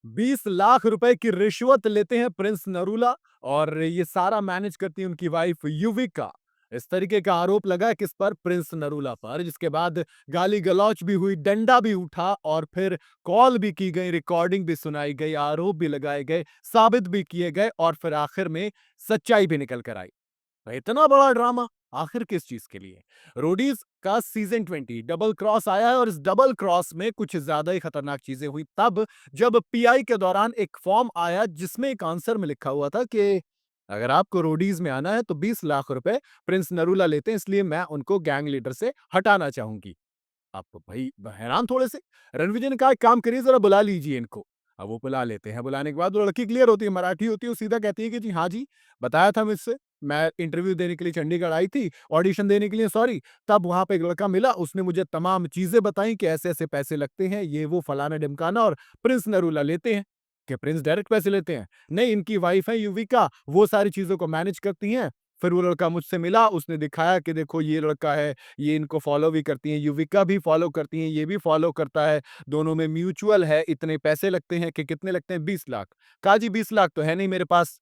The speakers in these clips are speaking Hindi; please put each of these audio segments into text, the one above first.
20 लाख रुपए की रिश्वत लेते हैं प्रिंस नरूला और ये सारा मैनेज करती है उनकी वाइफ युविका। इस तरीके का आरोप लगा है किस पर? प्रिंस नरूला पर, जिसके बाद गाली-गलौच भी हुई, डंडा भी उठा और फिर कॉल भी की गई, रिकॉर्डिंग भी सुनाई गई, आरोप भी लगाए गए, साबित भी किए गए और फिर आखिर में सच्चाई भी निकल कर आई। इतना बड़ा ड्रामा आखिर किस चीज के लिए? रोडीज का सीजन 20 डबल क्रॉस आया है और इस डबल क्रॉस में कुछ ज्यादा ही खतरनाक चीजें हुई तब जब पीआई के दौरान एक फॉर्म आया जिसमें एक आंसर में लिखा हुआ था कि अगर आपको रोडीज में आना है तो 20 लाख रुपए प्रिंस नरूला लेते हैं, इसलिए मैं उनको गैंग लीडर से हटाना चाहूंगी। आप भाई हैरान थोड़े से। रणविजय ने कहा एक काम करिए, जरा बुला लीजिए इनको। अब वो बुला लेते हैं, बुलाने के बाद वो लड़की क्लियर होती है, मराठी होती है, वो सीधा कहती है कि जी हाँ जी, बताया था मुझसे, मैं इंटरव्यू देने के लिए चंडीगढ़ आई थी, ऑडिशन देने के लिए, सॉरी। तब वहां पे एक लड़का मिला, उसने मुझे तमाम चीजें बताई कि ऐसे ऐसे पैसे लगते हैं, ये वो फलाना ढिमकाना, और प्रिंस नरूला लेते हैं। कि प्रिंस डायरेक्ट पैसे लेते हैं? नहीं, इनकी वाइफ है युविका, वो सारी चीजों को मैनेज करती हैं। फिर वो लड़का मुझसे मिला, उसने दिखाया कि देखो ये लड़का है, ये इनको फॉलो भी करती हैं, युविका भी फॉलो करती हैं, ये भी फॉलो करता है, दोनों में म्यूचुअल है, इतने पैसे लगते हैं कि कितने लगते हैं? 20 लाख। कहा जी 20 लाख तो है नहीं मेरे पास।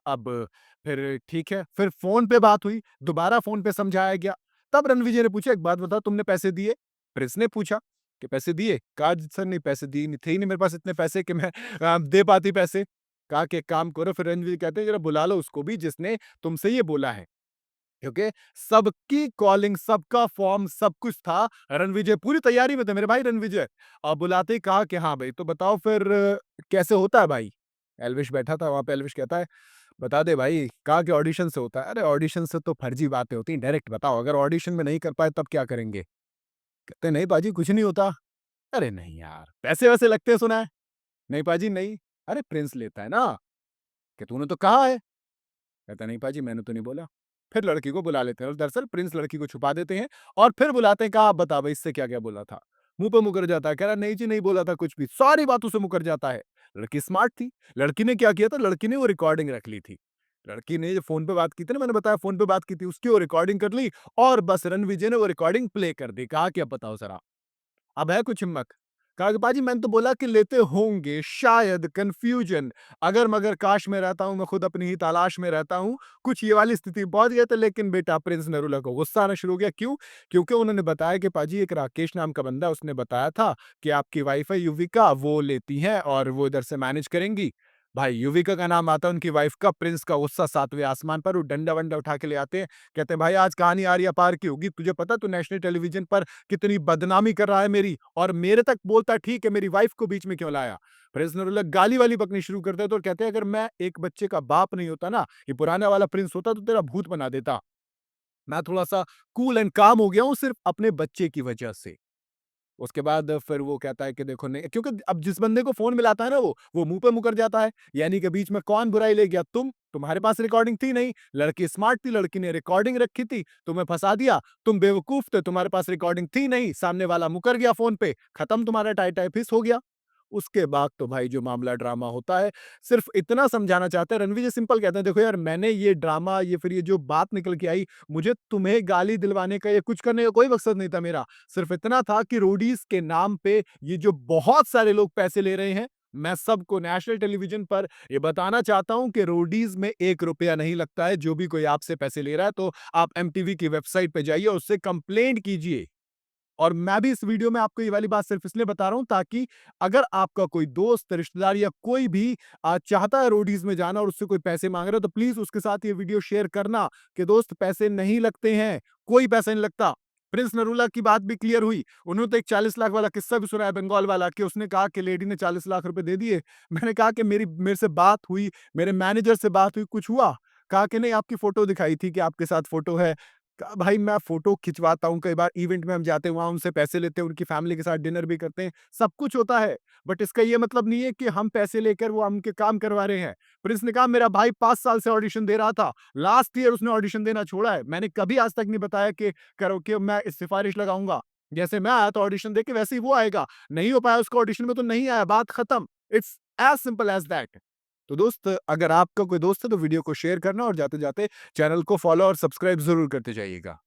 अब फिर ठीक है, फिर फ़ोन पे बात हुई, दोबारा फ़ोन पे समझाया गया। तब रणविजय ने पूछा, "एक बात बताओ, तुमने पैसे दिए?" प्रिंस ने पूछा कि पैसे दिए? कहा जी सर नहीं, पैसे दिए नहीं, थे ही नहीं मेरे पास इतने पैसे कि मैं दे पाती पैसे। कहा कि एक काम करो, फिर रणविजय कहते हैं जरा बुला लो उसको भी जिसने तुमसे ये बोला है। क्योंकि सबकी कॉलिंग, सबका फॉर्म, सब कुछ था। रणविजय पूरी तैयारी में थे मेरे भाई रणविजय। और बुलाते ही कहा कि हाँ भाई, तो बताओ फिर कैसे होता है भाई? एल्विश बैठा था वहाँ पे, एल्विश कहता है, "बता दे भाई।" कहा कि ऑडिशन से होता है। अरे ऑडिशन से तो फर्जी बातें होती हैं, डायरेक्ट बताओ, अगर ऑडिशन में नहीं कर पाए तब क्या करेंगे? कहते हैं, "नहीं पाजी कुछ नहीं होता।" अरे नहीं यार, पैसे-वैसे लगते हैं सुना है। "नहीं पाजी नहीं।" अरे प्रिंस लेता है ना, कि तूने तो कहा है। कहता नहीं पाजी मैंने तो नहीं बोला। फिर लड़की को बुला लेते हैं और दरअसल प्रिंस लड़की को छुपा देते हैं और फिर बुलाते हैं, कहा आप बता भाई इससे क्या-क्या बोला था? मुँह पे मुकर जाता है, कह रहा नहीं जी नहीं बोला था कुछ भी, सारी बातों से मुकर जाता है। लड़की स्मार्ट थी, लड़की ने क्या किया था, लड़की ने वो रिकॉर्डिंग रख ली थी। लड़की ने जो फ़ोन पे बात की थी ना, मैंने बताया फ़ोन पे बात की थी, उसकी वो रिकॉर्डिंग कर ली और बस रणविजय ने वो रिकॉर्डिंग प्ले कर दी। कहा कि अब बताओ ज़रा। अब है कुछ हिम्मत? कहा कि पाजी मैंने तो बोला कि लेते होंगे, शायद कन्फ्यूजन, अगर-मगर काश में रहता हूँ, मैं खुद अपनी ही तलाश में रहता हूँ। कुछ ये वाली स्थिति पहुँच गए थे, लेकिन बेटा प्रिंस नरूला को गुस्सा आना शुरू हो गया। क्यों? क्योंकि उन्होंने बताया कि पाजी एक राकेश नाम का बंदा है, उसने बताया था कि आपकी वाइफ है युविका, वो लेती हैं और वो इधर से मैनेज करेंगी। भाई युविका का नाम आता है, उनकी वाइफ का, प्रिंस का गुस्सा 7वें आसमान पर, वो डंडा-वंडा उठा के ले आते हैं। कहते हैं भाई आज कहानी आर-पार की होगी, तुझे पता है तू नेशनल टेलीविजन पर कितनी बदनामी कर रहा है मेरी, और मेरे तक बोलता है ठीक है, मेरी वाइफ को बीच में क्यों लाया? प्रिंस नरूला गाली वाली बकनी शुरू करते हैं तो कहते हैं अगर मैं एक बच्चे का बाप नहीं होता ना, ये पुराना वाला प्रिंस होता तो तेरा भूत बना देता। मैं थोड़ा-सा कूल एंड काम हो गया हूँ सिर्फ अपने बच्चे की वजह से। उसके बाद फिर वो कहता है कि देखो नहीं, क्योंकि अब जिस बंदे को फ़ोन मिलाता है ना वो मुँह पे मुकर जाता है। यानी कि बीच में कौन बुराई ले गया? तुम, तुम्हारे पास रिकॉर्डिंग थी नहीं, लड़की स्मार्ट थी, लड़की ने रिकॉर्डिंग रखी थी, तुम्हें फँसा दिया, तुम बेवकूफ़ थे, तुम्हारे पास रिकॉर्डिंग थी नहीं, सामने वाला मुकर गया फ़ोन पे, खत्म तुम्हारा टाई-टाई फिस हो गया। उसके बाद तो भाई जो मामला ड्रामा होता है, सिर्फ़ इतना समझाना चाहते हैं, रणवीर जी सिंपल कहते हैं, देखो यार मैंने ये ड्रामा, ये फिर ये जो बात निकल के आई, मुझे तुम्हें गाली दिलवाने का या कुछ करने का कोई मकसद नहीं था मेरा। सिर्फ़ इतना था कि रोडीज़ के नाम पे ये जो बहुत सारे लोग पैसे ले रहे हैं, मैं सबको नेशनल टेलीविज़न पर ये बताना चाहता हूँ कि रोडीज़ में 1 रुपया नहीं लगता है। जो भी कोई आपसे पैसे ले रहा है, तो आप एमटीवी की वेबसाइट पे जाइए और उससे कंप्लेंट कीजिए। और मैं भी इस वीडियो में आपको ये वाली बात सिर्फ इसलिए बता रहा हूँ ताकि अगर आपका कोई दोस्त, रिश्तेदार या कोई भी चाहता है रोडीज़ में जाना और उससे कोई पैसे माँग रहा है, तो प्लीज़ उसके साथ ये वीडियो शेयर करना कि दोस्त पैसे नहीं लगते हैं, कोई पैसा नहीं लगता। प्रिंस नरूला की बात भी क्लियर हुई। उन्होंने तो एक 40 लाख वाला किस्सा भी सुनाया बंगाल वाला, कि उसने कहा कि लेडी ने 40 लाख रुपए दे दिए। मैंने कहा कि मेरे से बात हुई, मेरे मैनेजर से बात हुई, कुछ हुआ? कहा कि नहीं आपकी फ़ोटो दिखाई थी कि आपके साथ फ़ोटो है। कहा भाई मैं फ़ोटो खिंचवाता हूँ, कई बार इवेंट में हम जाते हैं, वहाँ उनसे पैसे लेते हैं, उनकी फैमिली के साथ डिनर भी करते हैं, सब कुछ होता है। बट इसका ये मतलब नहीं है कि हम पैसे लेकर वो उनके काम करवा रहे हैं। प्रिंस ने कहा मेरा भाई 5 साल से ऑडिशन दे रहा था, लास्ट ईयर उसने ऑडिशन देना छोड़ा है। मैंने कभी आज तक नहीं बताया कि करो कि मैं इस सिफ़ारिश लगाऊँगा। जैसे मैं आया था ऑडिशन देके, वैसे ही वो आएगा। नहीं हो पाया उसका ऑडिशन में तो नहीं आया, बात खत्म। It's as simple as that. तो दोस्त, अगर आपका कोई दोस्त है तो वीडियो को शेयर करना और जाते-जाते चैनल को फॉलो और सब्सक्राइब ज़रूर करते जाइएगा।